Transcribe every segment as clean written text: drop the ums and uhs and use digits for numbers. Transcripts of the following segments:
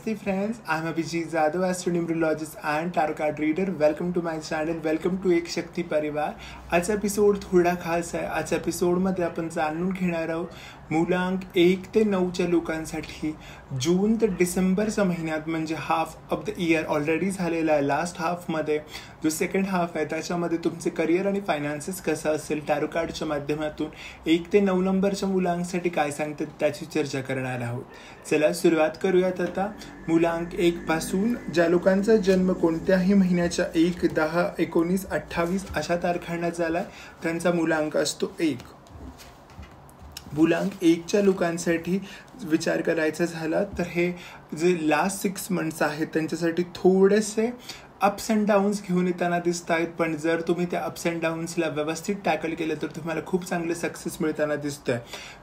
Namaste friends, I am Abhijit Jadhav, astronumerologist and tarot card reader. Welcome to my channel. Welcome to एक शक्ती परिवार. आजचा episode थोडा खास आहे. आजच्या एपिसोडमध्ये आपण जाणून घेणार आहोत मूलांक 1 ते 9च्या लोकांसाठी जून ते डिसेंबरच्या महिन्यात, म्हणजे half of the year already झालेला आहे. लास्ट हाफमध्ये जो सेकंड हाफ आहे त्याच्यामध्ये तुमचे करिअर आणि फायनान्सेस कसं असेल टॅरो कार्डच्या माध्यमातून 1 ते 9 नंबरच्या मुलांसाठी काय सांगतात त्याची चर्चा करणार आहोत. चला सुरुवात करूयात आता. मूलांक 1 पासून ज्या लोकांचा जन्म कोणत्याही महिन्याच्या 1, 10, 19, 28 अशा तारखांना झाला त्यांचा मूलांक असतो 1. मूलांक 1च्या लोकांसाठी विचार करायचा झाला तर हे जे लास्ट 6 मंथ्स आहेत त्यांच्यासाठी थोडेसे अप्स अँड डाऊन्स घेऊन येताना दिसत आहेत. पण जर तुम्ही त्या अप्स अँड डाऊन्सला व्यवस्थित टॅकल केलं तर तुम्हाला खूप चांगले सक्सेस मिळताना दिसतंय.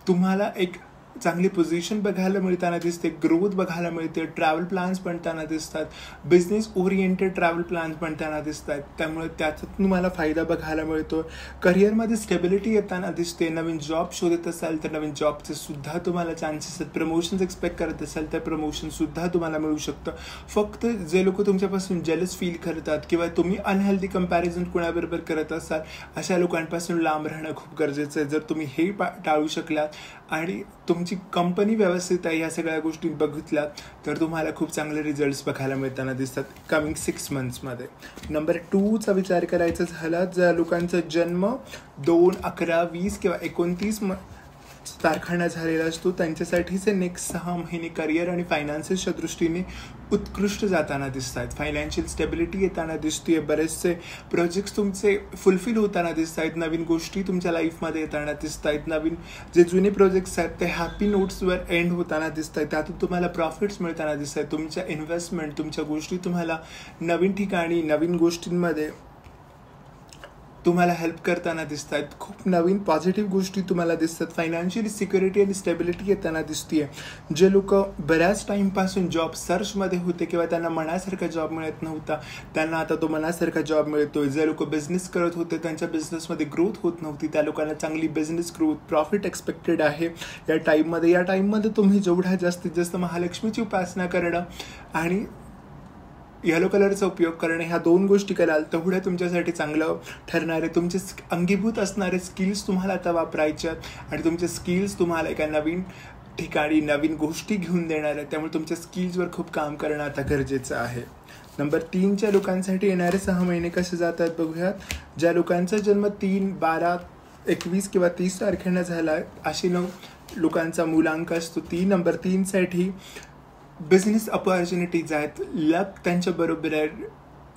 तुम्हाला एक चांगली पोझिशन बघायला मिळताना दिसते, ग्रोथ बघायला मिळते, ट्रॅव्हल प्लॅन्स बनताना दिसतात, बिझनेस ओरिएंटेड ट्रॅव्हल प्लॅन्स बनताना दिसतात. त्यामुळे त्याचा तुम्हाला फायदा बघायला मिळतो. करिअरमध्ये स्टेबिलिटी येताना दिसते. नवीन जॉब शोधत असाल तर नवीन जॉबचे सुद्धा तुम्हाला चान्सेस आहेत. प्रमोशन्स एक्सपेक्ट करत असाल तर प्रमोशन सुद्धा तुम्हाला मिळू शकतं. फक्त जे लोक तुमच्यापासून जेलस फील करतात किंवा तुम्ही अनहेल्दी कंपॅरिझन कोणाबरोबर करत असाल अशा लोकांपासून लांब राहणं खूप गरजेचं आहे. जर तुम्ही हे टाळू शकलात आणि तुमची कंपनी व्यवस्थित आहे या सगळ्या गोष्टी बघितल्यात तर तुम्हाला खूप चांगले रिझल्ट्स बघायला मिळताना दिसतात कमिंग 6 मंथ्समध्ये. नंबर 2चा विचार करायचा झाला ज्या लोकांचा जन्म 2, 11, 20 किंवा 29 तारखांना झालेला असतो त्यांच्यासाठीचे नेक्स्ट 6 महिने करिअर आणि फायनान्सेसच्या दृष्टीने उत्कृष्ट जाताना दिसत आहेत. फायनान्शियल स्टेबिलिटी येताना दिसते. बरेचसे प्रोजेक्ट्स तुमचे फुलफिल होताना दिसत आहेत. नवीन गोष्टी तुमच्या लाईफमध्ये येताना दिसत आहेत. नवीन जे जुने प्रोजेक्ट्स आहेत ते हॅपी नोट्सवर एंड होताना दिसत आहेत. त्यातून तुम्हाला प्रॉफिट्स मिळताना दिसत आहेत. तुमच्या इन्व्हेस्टमेंट तुमच्या गोष्टी तुम्हाला नवीन ठिकाणी नवीन गोष्टींमध्ये तुम्हाला हेल्प करताना दिसत आहेत. खूप नवीन पॉझिटिव्ह गोष्टी तुम्हाला दिसतात. फायनान्शियल सिक्युरिटी आणि स्टेबिलिटी येताना दिसते. जे लोक बऱ्याच टाईमपासून जॉब सर्चमध्ये होते किंवा त्यांना मनासारखा जॉब मिळत नव्हता त्यांना आता तो मनासारखा जॉब मिळतोय. जे लोक बिझनेस करत होते त्यांच्या बिझनेसमध्ये ग्रोथ होत नव्हती त्या लोकांना चांगली बिझनेस ग्रोथ प्रॉफिट एक्सपेक्टेड आहे या टाईममध्ये तुम्ही जेवढ्या जास्तीत जास्त महालक्ष्मीची उपासना करणं आणि येलो कलरचा उपयोग करणं ह्या 2 गोष्टी कराल तेवढ्या तुमच्यासाठी चांगलं ठरणारे. तुमचे अंगीभूत असणारे स्किल्स तुम्हाला आता वापरायचे आणि तुमचे स्किल्स तुम्हाला एका नवीन ठिकाणी नवीन गोष्टी घेऊन देणार आहेत. त्यामुळे तुमच्या स्किल्सवर खूप काम करणं आता गरजेचं आहे. नंबर 3च्या लोकांसाठी येणारे 6 महिने कसे जातात बघूयात. ज्या लोकांचा जन्म 3, 12, 21 किंवा 30 तारखेला झाला अशी लोकांचा मूलांक असतो 3. नंबर 3साठी बिझनेस अपॉर्च्युनिटीज आहेत. लक त्यांच्या बरोबर आहे.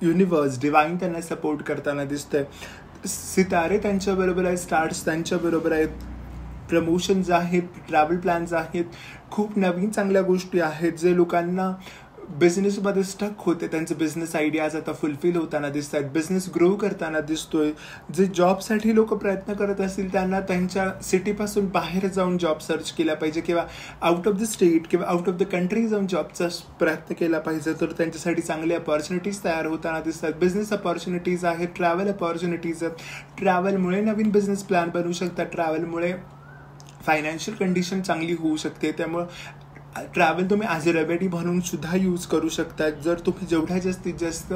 युनिवर्स डिवाइन त्यांना सपोर्ट करताना दिसतंय. सितारे त्यांच्या बरोबर आहेत. स्टार्स त्यांच्या बरोबर आहेत. प्रमोशन्स आहेत. ट्रॅव्हल प्लॅन्स आहेत. खूप नवीन चांगल्या गोष्टी आहेत. जे लोकांना बिझनेसमध्ये स्टक होते त्यांचे बिझनेस आयडियाज आता फुलफिल होताना दिसत आहेत. बिझनेस ग्रो करताना दिसतोय. जे जॉबसाठी लोक प्रयत्न करत असतील त्यांना त्यांच्या सिटीपासून बाहेर जाऊन जॉब सर्च केला पाहिजे किंवा आउट ऑफ द स्टेट किंवा आउट ऑफ द कंट्री जाऊन जॉबचा प्रयत्न केला पाहिजे तर त्यांच्यासाठी चांगले अपॉर्च्युनिटीज तयार होताना दिसतात. बिझनेस अपॉर्च्युनिटीज आहेत. ट्रॅव्हल अपॉर्च्युनिटीज आहेत. ट्रॅव्हलमुळे नवीन बिझनेस प्लॅन बनवू शकतात. ट्रॅव्हलमुळे फायनान्शियल कंडिशन चांगली होऊ शकते. त्यामुळं ट्रॅव्हल तुम्ही ॲज अ रेमेडी म्हणून सुद्धा यूज करू शकता. जर तुम्ही जेवढ्या जास्तीत जास्त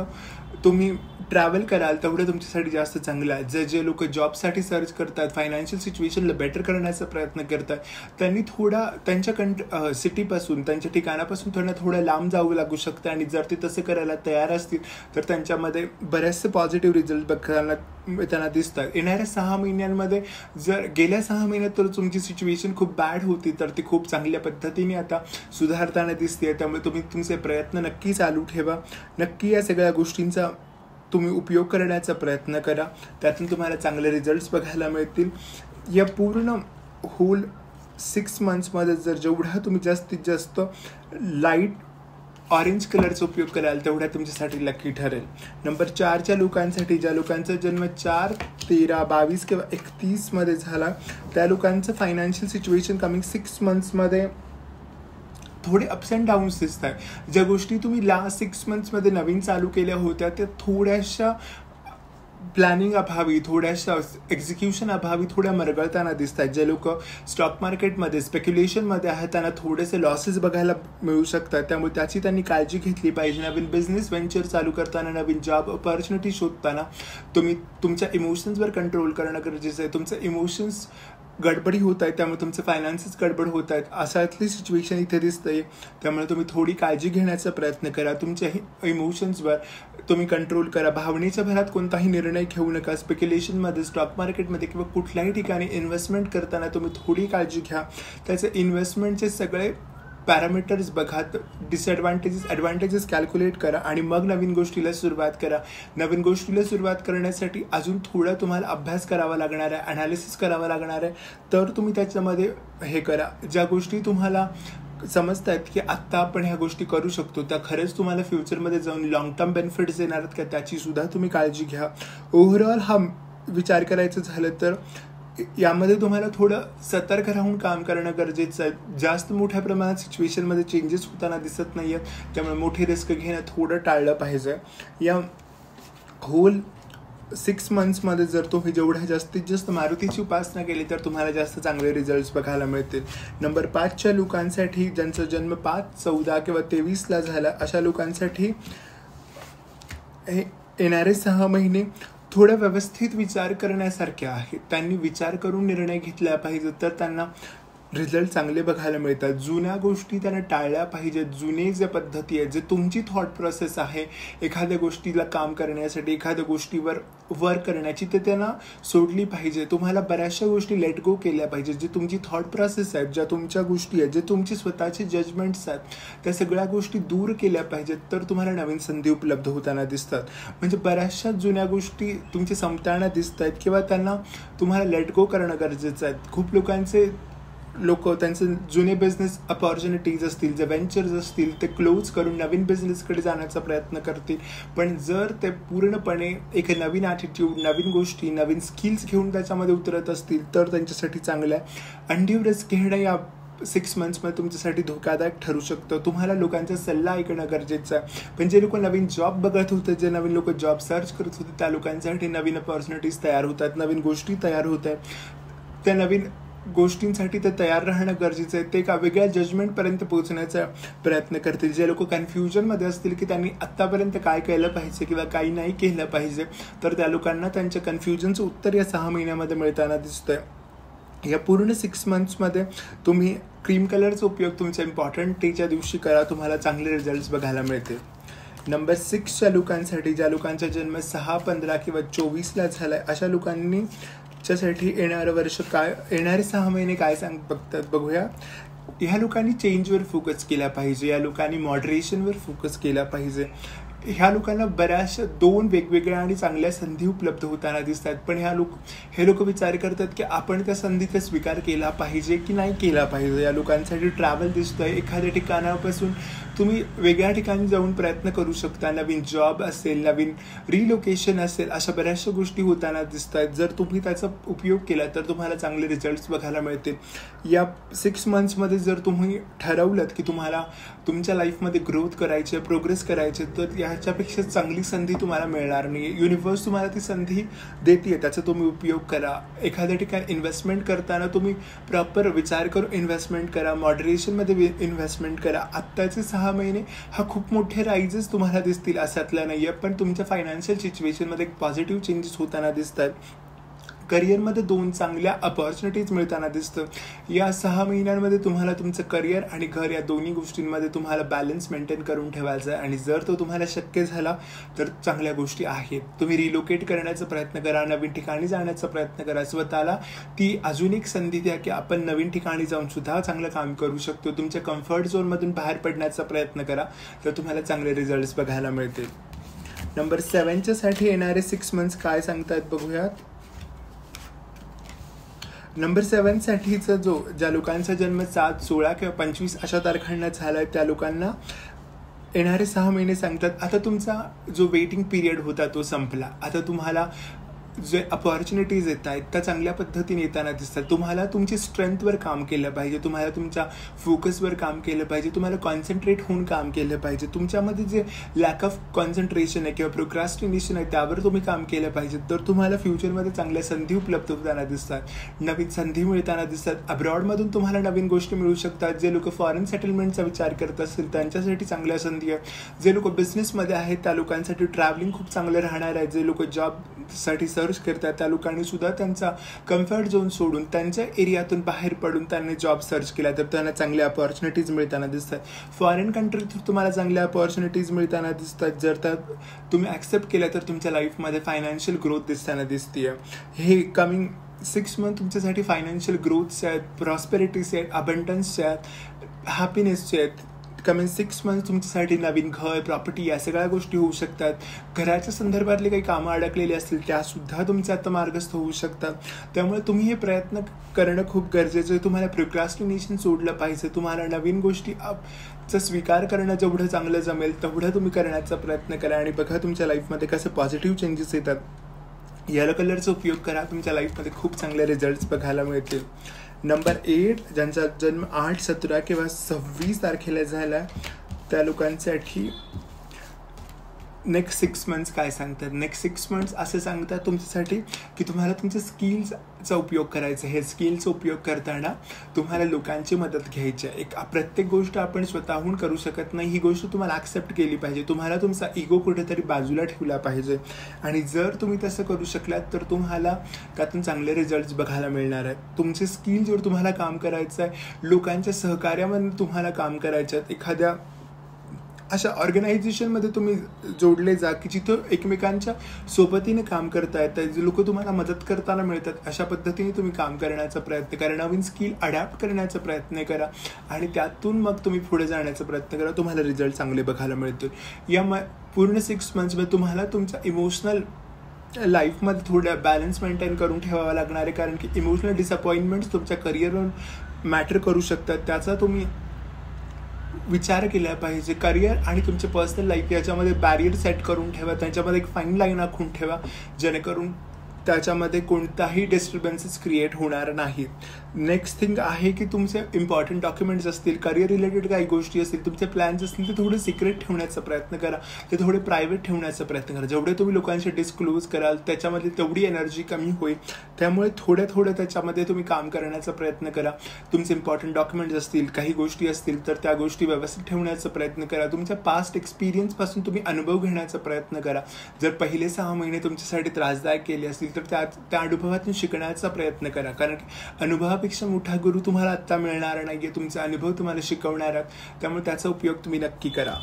तुम्ही ट्रॅव्हल कराल तेवढं तुमच्यासाठी जास्त चांगलं आहे. जे लोक जॉबसाठी सर्च करतात फायनान्शियल सिच्युएशनला बेटर करण्याचा प्रयत्न करतात त्यांनी थोडा त्यांच्या सिटीपासून त्यांच्या ठिकाणापासून थोडं लांब जावं लागू शकतं आणि जर ते तसं करायला तयार असतील तर त्यांच्यामध्ये बरेचसे पॉझिटिव्ह रिझल्ट बघायला त्यांना दिसतात. येणाऱ्या 6 महिन्यांमध्ये जर गेल्या 6 महिन्यात तर तुमची सिच्युएशन खूप बॅड होती तर ती खूप चांगल्या पद्धतीने आता सुधारताना दिसते. त्यामुळे तुम्ही तुमचे प्रयत्न नक्की चालू ठेवा. नक्की या सगळ्या गोष्टींचा तुम्ही उपयोग करण्याचा प्रयत्न करा. त्यातून तुम्हाला चांगले रिझल्ट्स बघायला मिळतील. या पूर्ण होल 6 मंथ्समध्ये जर जेवढा तुम्ही जास्तीत जास्त लाईट ऑरेंज कलरचा उपयोग कराल तेवढ्या तुमच्यासाठी लकी ठरेल. नंबर 4च्या लोकांसाठी ज्या लोकांचा जन्म 4, 13, 22 किंवा 31 मध्ये झाला त्या लोकांचं फायनान्शियल सिच्युएशन कमिंग 6 मंथ्समध्ये थोडे अप्स अँड डाऊन्स दिसत आहे. ज्या गोष्टी तुम्ही लास्ट 6 मंथ्समध्ये नवीन चालू केल्या होत्या त्या थोड्याशा प्लॅनिंग अभावी, थोड्याशा एक्झिक्युशन अभावी थोड्या मरगळताना दिसत आहेत. जे लोक स्टॉक मार्केटमध्ये स्पेक्युलेशनमध्ये आहेत त्यांना थोडेसे लॉसेस बघायला मिळू शकतात, त्यामुळे त्याची त्यांनी काळजी घेतली पाहिजे. नवीन बिझनेस व्हेंचर चालू करताना, नवीन जॉब ऑपॉर्च्युनिटी शोधताना तुम्ही तुमच्या इमोशन्सवर कंट्रोल करणं गरजेचं आहे. तुमचं इमोशन्स गडबडी होत आहेत, त्यामुळे तुमचे फायनान्सेस गडबड होत आहेत, अशातली सिच्युएशन इथे दिसतंय. त्यामुळे तुम्ही थोडी काळजी घेण्याचा प्रयत्न करा. तुमच्या इमोशन्सवर तुम्ही कंट्रोल करा. भावनेच्या भरात कोणताही निर्णय घेऊ नका. स्पेक्युलेशनमध्ये, स्टॉक मार्केटमध्ये किंवा कुठल्याही ठिकाणी इन्व्हेस्टमेंट करताना तुम्ही थोडी काळजी घ्या. त्याचे इन्व्हेस्टमेंटचे सगळे पॅरामीटर्स बघा, ॲडव्हान्टेजेस कॅल्क्युलेट करा आणि मग नवीन गोष्टीला सुरुवात करा. नवीन गोष्टीला सुरुवात करण्यासाठी अजून थोडा तुम्हाला अभ्यास करावा लागणार आहे, ॲनालिसिस करावा लागणार आहे. तर तुम्ही त्याच्यामध्ये हे करा. ज्या गोष्टी तुम्हाला समजत आहेत की आत्ता आपण ह्या गोष्टी करू शकतो, त्या खरंच तुम्हाला फ्युचरमध्ये जाऊन लॉंग टर्म बेनिफिट्स देणार आहेत का, त्याची सुद्धा तुम्ही काळजी घ्या. ओव्हरऑल हा विचार करायचं झालं तर यामध्ये तुम्हाला थोडं सतर्क राहून काम करणं गरजेचं आहे. जास्त मोठ्या प्रमाणात सिच्युएशनमध्ये चेंजेस होताना दिसत नाही आहेत, त्यामुळे मोठी रिस्क घेणं थोडं टाळलं पाहिजे. या होल 6 मंथ्समध्ये जर तुम्ही जेवढ्या जास्तीत जास्त मारुतीची उपासना केली तर तुम्हाला जास्त चांगले रिझल्ट्स बघायला मिळतील. नंबर 5च्या लोकांसाठी, ज्यांचा जन्म 5, 14 किंवा 23ला झाला, अशा लोकांसाठी हे येणारे 6 महिने थोडं व्यवस्थित विचार करण्यासारखे आहेत. त्यांनी विचार करून निर्णय घेतला पाहिजे, तर त्यांना रिझल्ट चांगले बघायला मिळतात. जुन्या गोष्टी त्यांना टाळल्या पाहिजेत. जुने जे पद्धती आहेत, जे तुमची थॉट प्रोसेस आहे एखाद्या गोष्टीला काम करण्यासाठी, एखाद्या गोष्टीवर वर्क करण्याची, ते त्यांना सोडली पाहिजे. तुम्हाला बऱ्याचशा गोष्टी लेट गो केल्या पाहिजेत. जे तुमची थॉट प्रोसेस आहेत, ज्या तुमच्या गोष्टी आहेत, जे तुमची स्वतःचे जजमेंट्स आहेत, त्या सगळ्या गोष्टी दूर केल्या पाहिजेत. तर तुम्हाला नवीन संधी उपलब्ध होताना दिसतात. म्हणजे बऱ्याचशा जुन्या गोष्टी तुमची संपताना दिसत आहेत किंवा त्यांना तुम्हाला लेट गो करणं गरजेचं आहे. खूप लोक त्यांचे जुने बिझनेस अपॉर्च्युनिटीज असतील, जे व्हेंचर्स असतील, ते क्लोज करून नवीन बिझनेसकडे जाण्याचा प्रयत्न करतील. पण जर ते पूर्णपणे एक नवीन ॲटिट्यूड, नवीन गोष्टी, नवीन स्किल्स घेऊन त्याच्यामध्ये उतरत असतील तर त्यांच्यासाठी चांगलं आहे. अनड्यू रिस्क घेणं या 6 मंथ्समध्ये तुमच्यासाठी धोकादायक ठरू शकतं. तुम्हाला लोकांचा सल्ला ऐकणं गरजेचं आहे. पण जे लोक नवीन जॉब बघत होते, जे नवीन लोक जॉब सर्च करत होते, त्या लोकांसाठी नवीन अपॉर्च्युनिटीज तयार होतात, नवीन गोष्टी तयार होत आहेत. त्या नवीन गोष्टींसाठी ते तयार राहणं गरजेचं आहे. ते एका वेगळ्या जजमेंटपर्यंत पोहोचण्याचा प्रयत्न करतील. जे लोक कन्फ्युजनमध्ये असतील की त्यांनी आत्तापर्यंत काय केलं पाहिजे किंवा काही नाही केलं पाहिजे, तर त्या लोकांना त्यांच्या कन्फ्युजनचं उत्तर या 6 महिन्यामध्ये मिळताना दिसतंय. या पूर्ण 6 मंथ्समध्ये तुम्ही क्रीम कलरचा उपयोग तुमच्या इम्पॉर्टंट डेच्या दिवशी करा. तुम्हाला चांगले रिझल्ट्स बघायला मिळतील. नंबर 6च्या लोकांसाठी, ज्या लोकांचा जन्म 6, 15 किंवा 24ला झाला आहे, अशा लोकांनी च्यासाठी येणारं वर्ष काय, येणारे 6 महिने काय बघतात बघूया. ह्या लोकांनी चेंजवर फोकस केला पाहिजे. या लोकांनी मॉडरेशनवर फोकस केला पाहिजे. ह्या लोकांना बऱ्याचशा 2 वेगवेगळ्या आणि चांगल्या संधी उपलब्ध होताना दिसतात. पण हे लोक विचार करतात की आपण त्या संधीचा स्वीकार केला पाहिजे की नाही केला पाहिजे. या लोकांसाठी ट्रॅव्हल दिसतोय. एखाद्या ठिकाणापासून तुम्ही वेगळ्या ठिकाणी जाऊन प्रयत्न करू शकता. नवीन जॉब असेल, नवीन रिलोकेशन असेल, अशा बऱ्याचशा गोष्टी होताना दिसत आहेत. जर तुम्ही त्याचा उपयोग केला तर तुम्हाला चांगले रिझल्ट्स बघायला मिळतील. या 6 मंथ्समध्ये जर तुम्ही ठरवलं की तुम्हाला तुमच्या लाईफमध्ये ग्रोथ करायची, प्रोग्रेस करायचे, तर ह्याच्यापेक्षा चांगली संधी तुम्हाला मिळणार नाही. युनिव्हर्स तुम्हाला ती संधी देते, त्याचा तुम्ही उपयोग करा. एखाद्या ठिकाणी इन्व्हेस्टमेंट करताना तुम्ही प्रॉपर विचार करून इन्व्हेस्टमेंट करा. मॉडरेशनमध्ये इन्व्हेस्टमेंट करा. आत्ताचे 6 महिने हा खूप मोठे रायझेस तुम्हाला दिसतील असातलं नाही आहे, पण तुमच्या फायनान्शियल सिच्युएशनमध्ये एक पॉझिटिव्ह चेंजेस होताना दिसतात. करिअरमध्ये 2 चांगल्या अपॉर्च्युनिटीज मिळताना दिसतं. या 6 महिन्यांमध्ये तुम्हाला तुमचं करिअर आणि घर या दोन्ही गोष्टींमध्ये तुम्हाला बॅलन्स मेंटेन करून ठेवायचा आहे. आणि जर तो तुम्हाला शक्य झाला तर चांगल्या गोष्टी आहेत. तुम्ही रिलोकेट करण्याचा प्रयत्न करा, नवीन ठिकाणी जाण्याचा प्रयत्न करा. स्वतःला ती अजून एक संधी द्या की आपण नवीन ठिकाणी जाऊन सुद्धा चांगलं काम करू शकतो. तुमच्या कम्फर्ट झोनमधून बाहेर पडण्याचा प्रयत्न करा, तर तुम्हाला चांगले रिझल्ट्स बघायला मिळतील. नंबर 7च्यासाठी येणारे 6 मंथ्स काय सांगतात बघूयात. नंबर 7साठीचा ज्या लोकांचा जन्म 7, 16 किंवा 25 अशा तारखांना झाला आहे, त्या लोकांना येणारे 6 महिने सांगतात आता तुमचा जो वेटिंग पिरियड होता तो संपला. आता तुम्हाला जे अपॉर्च्युनिटीज येत आहेत त्या चांगल्या पद्धतीने येताना दिसतात. तुम्हाला तुमची स्ट्रेंथवर काम केलं पाहिजे, तुम्हाला तुमच्या फोकसवर काम केलं पाहिजे, तुम्हाला कॉन्सन्ट्रेट होऊन काम केलं पाहिजे. तुमच्यामध्ये जे लॅक ऑफ कॉन्सन्ट्रेशन आहे किंवा प्रोक्रॅस्टिनेशन आहे त्यावर तुम्ही काम केलं पाहिजे. तर तुम्हाला फ्युचरमध्ये चांगल्या संधी उपलब्ध होताना दिसतात, नवीन संधी मिळताना दिसतात. अब्रॉडमधून तुम्हाला नवीन गोष्टी मिळू शकतात. जे लोक फॉरेन सेटलमेंटचा विचार करत असतील त्यांच्यासाठी चांगल्या संधी आहे. जे लोक बिझनेसमध्ये आहेत त्या लोकांसाठी ट्रॅव्हलिंग खूप चांगलं राहणार आहे. जे लोक जॉबसाठी सर्च करतात त्या लोकांनी सुद्धा त्यांचा कम्फर्ट झोन सोडून त्यांच्या एरियातून बाहेर पडून त्यांनी जॉब सर्च केला तर त्यांना चांगल्या अपॉर्च्युनिटीज मिळताना दिसतात. फॉरेन कंट्रीत तुम्हाला चांगल्या अपॉर्च्युनिटीज मिळताना दिसतात. जर त्या तुम्ही ॲक्सेप्ट केल्या तर तुमच्या लाईफमध्ये फायनान्शियल ग्रोथ दिसताना दिसते. हे कमिंग 6 मंथ तुमच्यासाठी फायनान्शियल ग्रोथचे आहेत, प्रॉस्पेरिटीचे आहेत, अबंडन्सचे आहेत, हॅपीनेसचे आहेत. कमिंग 6 मंथ तुमच्यासाठी नवीन घर, प्रॉपर्टी या सगळ्या गोष्टी होऊ शकतात. घराच्या संदर्भातले काही कामं अडकलेली असतील त्यासुद्धा तुमच्या आता मार्गस्थ होऊ शकतात. त्यामुळे तुम्ही हे प्रयत्न करणं खूप गरजेचं आहे. तुम्हाला प्रोक्रॅस्टिनेशन सोडलं पाहिजे. तुम्हाला नवीन गोष्टी चा स्वीकार करणं जेवढं चांगलं जमेल तेवढं तुम्ही करण्याचा प्रयत्न करा आणि बघा तुमच्या लाईफमध्ये कसं पॉझिटिव्ह चेंजेस येतात. येलो कलरचा उपयोग करा, तुमच्या लाईफमध्ये खूप चांगले रिझल्ट्स बघायला मिळतील. नंबर 8 ज्यांचा जन्म 8, 17 किंवा 26 तारखेला झाला त्या लोकांसाठी नेक्स्ट 6 मंथ्स काय सांगतात. नेक्स्ट 6 मंथ्स असं सांगतात तुमच्यासाठी की तुम्हाला तुमच्या स्किल्सचा उपयोग करायचा. हे स्किल्सचा उपयोग करताना तुम्हाला लोकांची मदत घ्यायची आहे. प्रत्येक गोष्ट आपण स्वतःहून करू शकत नाही, ही गोष्ट तुम्हाला ॲक्सेप्ट केली पाहिजे. तुम्हाला तुमचा इगो कुठेतरी बाजूला ठेवला पाहिजे आणि जर तुम्ही तसं करू शकलात तर तुम्हाला त्यातून चांगले रिझल्ट्स बघायला मिळणार आहेत. तुमचे स्किल्सवर तुम्हाला काम करायचं आहे, लोकांच्या सहकार्यामध्ये तुम्हाला काम करायचं आहे. एखाद्या अशा ऑर्गनायझेशनमध्ये तुम्ही जोडले जा की जिथं एकमेकांच्या सोबतीने काम करता येतं, जे लोक तुम्हाला मदत करताना मिळतात. अशा पद्धतीने तुम्ही काम करण्याचा प्रयत्न करा, नवीन स्किल अडॅप्ट करण्याचा प्रयत्न करा आणि त्यातून मग तुम्ही पुढे जाण्याचा प्रयत्न करा. तुम्हाला रिझल्ट चांगले बघायला मिळतील. या पूर्ण 6 मंथ्समध्ये तुम्हाला तुमचा इमोशनल लाईफमध्ये थोडं बॅलन्स मेंटेन करून ठेवावं लागणार आहे, कारण की इमोशनल डिसअपॉइंटमेंट्स तुमच्या करिअरवर मॅटर करू शकतात. त्याचा तुम्ही विचार केला पाहिजे. करिअर आणि तुमचे पर्सनल लाईफ याच्यामध्ये बॅरियर सेट करून ठेवा, त्यांच्यामध्ये एक फाईन लाईन आखून ठेवा जेणेकरून त्याच्यामध्ये कोणताही डिस्टर्बन्सेस क्रिएट होणार नाहीत. नेक्स्ट थिंग आहे की तुमचे इम्पॉर्टंट डॉक्युमेंट्स असतील, करिअर रिलेटेड काही गोष्टी असतील, तुमचे प्लॅन्स असतील ते थोडे सिक्रेट ठेवण्याचा प्रयत्न करा, ते थोडे प्रायव्हेट ठेवण्याचा प्रयत्न करा. जेवढे तुम्ही लोकांशी डिस्क्लोज कराल त्याच्यामध्ये तेवढी एनर्जी कमी होईल. त्यामुळे थोडं त्याच्यामध्ये तुम्ही काम करण्याचा प्रयत्न करा. तुमचे इम्पॉर्टंट डॉक्युमेंट्स असतील, काही गोष्टी असतील तर त्या गोष्टी व्यवस्थित ठेवण्याचा प्रयत्न करा. तुमच्या पास्ट एक्सपिरियन्सपासून तुम्ही अनुभव घेण्याचा प्रयत्न करा. जर पहिले 6 महिने तुमच्यासाठी त्रासदायक केले असतील तर त्या अनुभवातून शिकण्याचा प्रयत्न करा, कारण अनुभवापेक्षा मोठा गुरु तुम्हाला आत्ता मिळणार नाहीये, तुमचा अनुभव तुम्हाला शिकवणार आहे. त्यामुळे त्याचा उपयोग तुम्ही नक्की करा.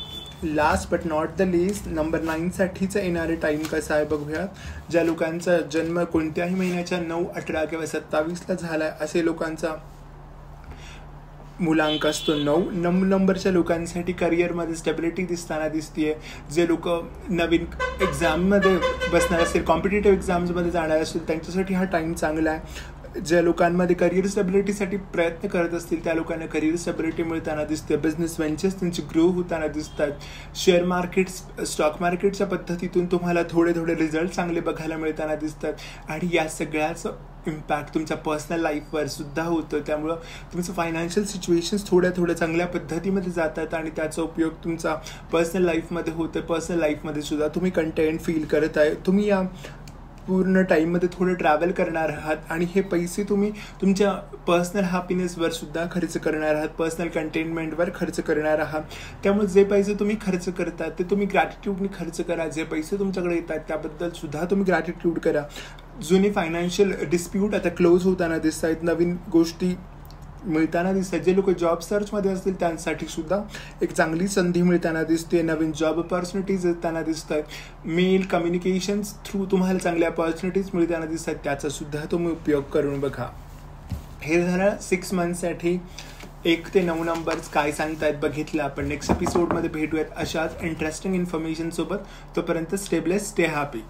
Last but not the list number 9 साठीचा येणारे टाईम कसा आहे बघूयात. ज्या लोकांचा जन्म कोणत्याही महिन्याच्या 9, 18 किंवा 27ला झाला आहे असे लोकांचा मुलांक असतो 9 नंबरच्या लोकांसाठी करिअरमध्ये स्टेबिलिटी दिसताना दिसते. जे लोक नवीन एक्झाममध्ये बसणार असेल, कॉम्पिटेटिव्ह एक्झाम्समध्ये जाणार असेल त्यांच्यासाठी हा टाईम चांगला आहे. ज्या लोकांमध्ये करिअर स्टेबिलिटीसाठी प्रयत्न करत असतील त्या लोकांना करिअर स्टेबिलिटी मिळताना दिसते. बिझनेस व्हेंचर्स त्यांची ग्रो होताना दिसतात. शेअर मार्केट्स, स्टॉक मार्केटच्या पद्धतीतून तुम्हाला थोडे रिझल्ट चांगले बघायला मिळताना दिसतात आणि या सगळ्याचं इम्पॅक्ट तुमच्या पर्सनल लाईफवर सुद्धा होतं. त्यामुळं तुमचं फायनान्शियल सिच्युएशन्स थोड्या चांगल्या पद्धतीमध्ये जातात आणि त्याचा उपयोग तुमचा पर्सनल लाईफमध्ये होतं. पर्सनल लाईफमध्ये सुद्धा तुम्ही कंटेंट फील करत आहे. तुम्ही या पूर्ण टाईममध्ये थोडं ट्रॅव्हल करणार आहात आणि हे पैसे तुम्ही तुमच्या पर्सनल हॅपीनेसवर सुद्धा खर्च करणार आहात, पर्सनल कंटेनमेंटवर खर्च करणार आहात. त्यामुळे जे पैसे तुम्ही खर्च करतात ते तुम्ही ग्रॅटिट्यूडने खर्च करा. जे पैसे तुमच्याकडे येतात त्याबद्दल सुद्धा तुम्ही ग्रॅटिट्यूड करा. जुने फायनान्शियल डिस्प्यूट आता क्लोज होताना दिसत आहेत, नवीन गोष्टी मिळताना दिसतात. जे लोक जॉब सर्चमध्ये असतील त्यांसाठी सुद्धा एक चांगली संधी मिळताना दिसते. नवीन जॉब अपॉर्च्युनिटीज येताना दिसत आहेत. मेल कम्युनिकेशन्स थ्रू तुम्हाला चांगल्या अपॉर्च्युनिटीज मिळताना दिसत आहेत, त्याचा सुद्धा तुम्ही उपयोग करून बघा. हे झालं 6 मंथसाठी 1 ते 9 नंबर्स काय सांगतायत बघितलं आपण. नेक्स्ट एपिसोडमध्ये भेटूयात अशाच इंटरेस्टिंग इन्फॉर्मेशन सोबत. तोपर्यंत स्टे ब्लेस्ड, स्टे हॅपी.